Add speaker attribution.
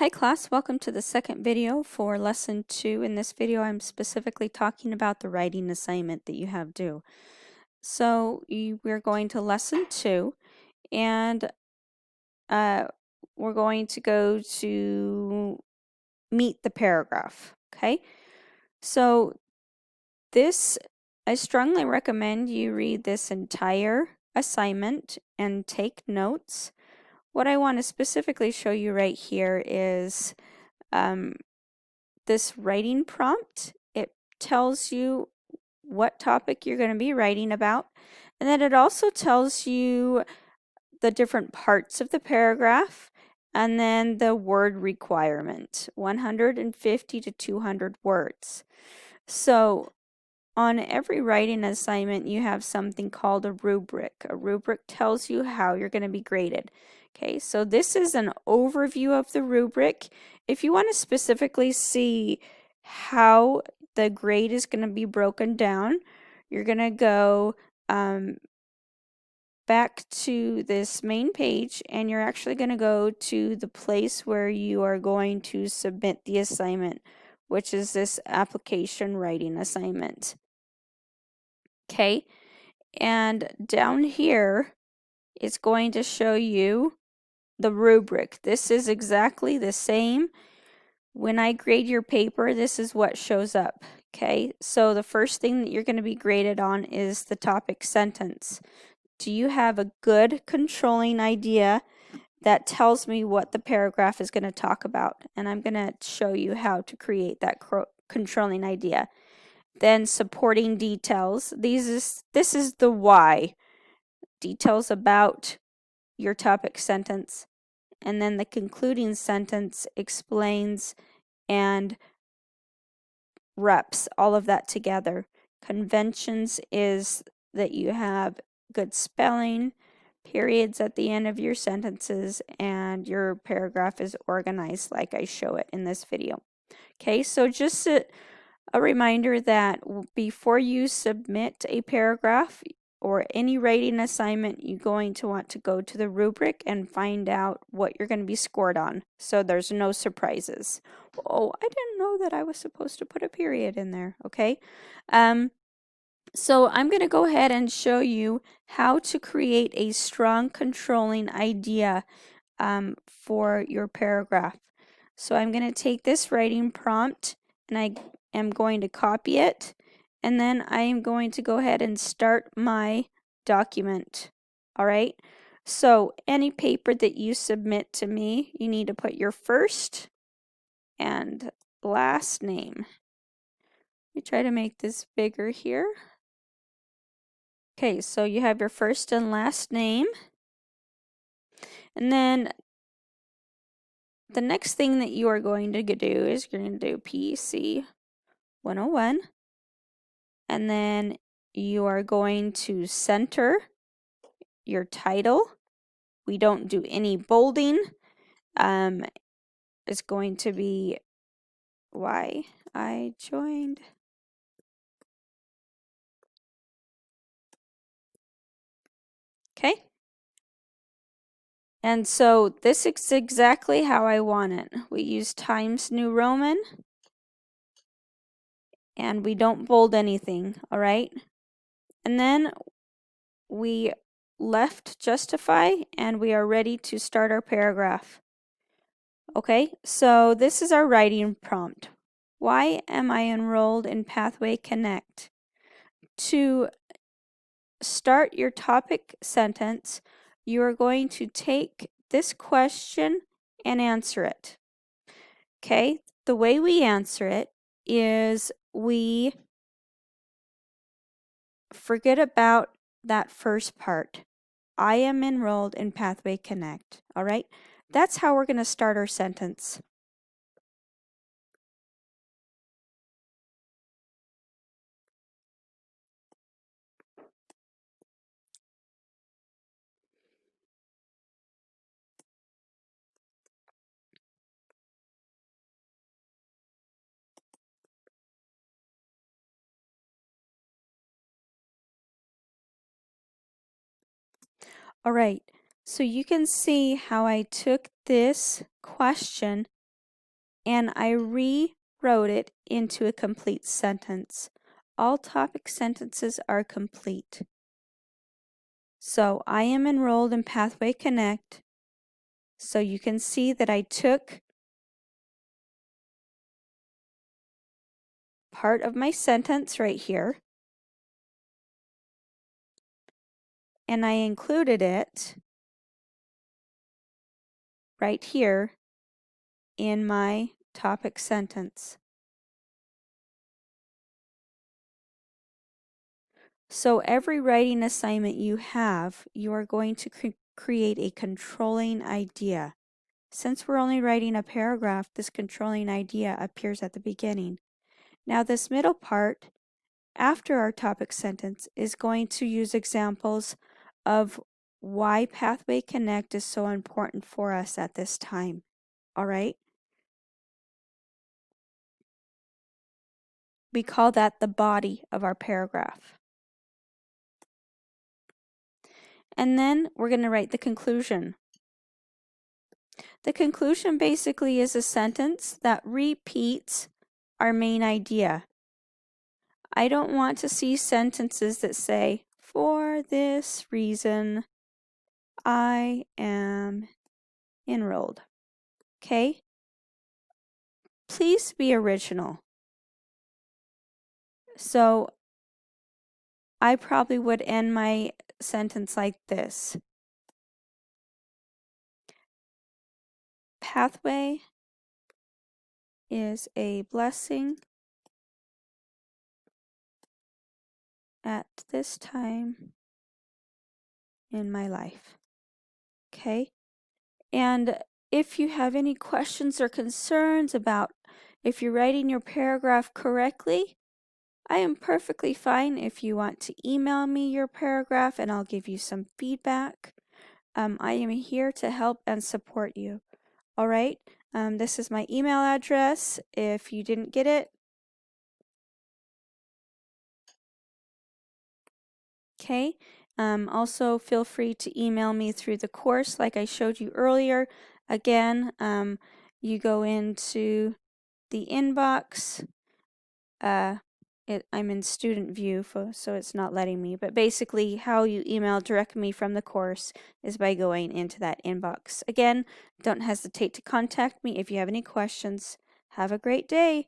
Speaker 1: Hi class, welcome to the second video for lesson 2. In this video I'm specifically talking about the writing assignment that you have due. So we're going to lesson 2 and we're going to go to meet the paragraph. Okay, so I strongly recommend you read this entire assignment and take notes. What I want to specifically show you right here is this writing prompt. It tells you what topic you're going to be writing about, and then it also tells you the different parts of the paragraph and then the word requirement, 150 to 200 words. So on every writing assignment, you have something called a rubric. A rubric tells you how you're going to be graded. Okay, so this is an overview of the rubric. If you want to specifically see how the grade is going to be broken down, you're going to go back to this main page, and you're actually going to go to the place where you are going to submit the assignment, which is this application writing assignment. Okay, and down here it's going to show you the rubric. This is exactly the same. When I grade your paper, this is what shows up. Okay, so the first thing that you're going to be graded on is the topic sentence. Do you have a good controlling idea that tells me what the paragraph is going to talk about? And I'm going to show you how to create that controlling idea. Then supporting details. This is the why. Details about your topic sentence. And then the concluding sentence explains and reps all of that together. Conventions is that you have good spelling, periods at the end of your sentences, and your paragraph is organized like I show it in this video. Okay, so just a reminder that before you submit a paragraph or any writing assignment, you're going to want to go to the rubric and find out what you're going to be scored on, so there's no surprises. Oh, I didn't know that I was supposed to put a period in there. Okay, so I'm going to go ahead and show you how to create a strong controlling idea for your paragraph. So I'm going to take this writing prompt and I am going to copy it, and then I am going to go ahead and start my document. All right, so any paper that you submit to me, you need to put your first and last name. Let me try to make this bigger here. Okay, so you have your first and last name, and then the next thing that you are going to do is you're going to do PC 101, and then you are going to center your title. We don't do any bolding. It's going to be why I joined. Okay. And so this is exactly how I want it. We use Times New Roman, and we don't bold anything, all right? And then we left justify, and we are ready to start our paragraph. Okay, so this is our writing prompt. Why am I enrolled in Pathway Connect? To start your topic sentence, you are going to take this question and answer it. Okay, the way we answer it is we forget about that first part. I am enrolled in Pathway Connect. All right, that's how we're going to start our sentence. All right, so you can see how I took this question and I rewrote it into a complete sentence. All topic sentences are complete. So I am enrolled in Pathway Connect. So you can see that I took part of my sentence right here and I included it right here in my topic sentence. So every writing assignment you have, you are going to create a controlling idea. Since we're only writing a paragraph, this controlling idea appears at the beginning. Now this middle part, after our topic sentence, is going to use examples of why Pathway Connect is so important for us at this time. All right? We call that the body of our paragraph. And then we're going to write the conclusion. The conclusion basically is a sentence that repeats our main idea. I don't want to see sentences that say, for this reason, I am enrolled. Okay? Please be original. So I probably would end my sentence like this. Pathway is a blessing at this time in my life. Okay? And if you have any questions or concerns about if you're writing your paragraph correctly, I am perfectly fine if you want to email me your paragraph and I'll give you some feedback. I am here to help and support you. All right? This is my email address if you didn't get it. Okay? Also, feel free to email me through the course like I showed you earlier. Again, you go into the inbox. I'm in student view, so it's not letting me. But basically, how you email direct me from the course is by going into that inbox. Again, don't hesitate to contact me if you have any questions. Have a great day.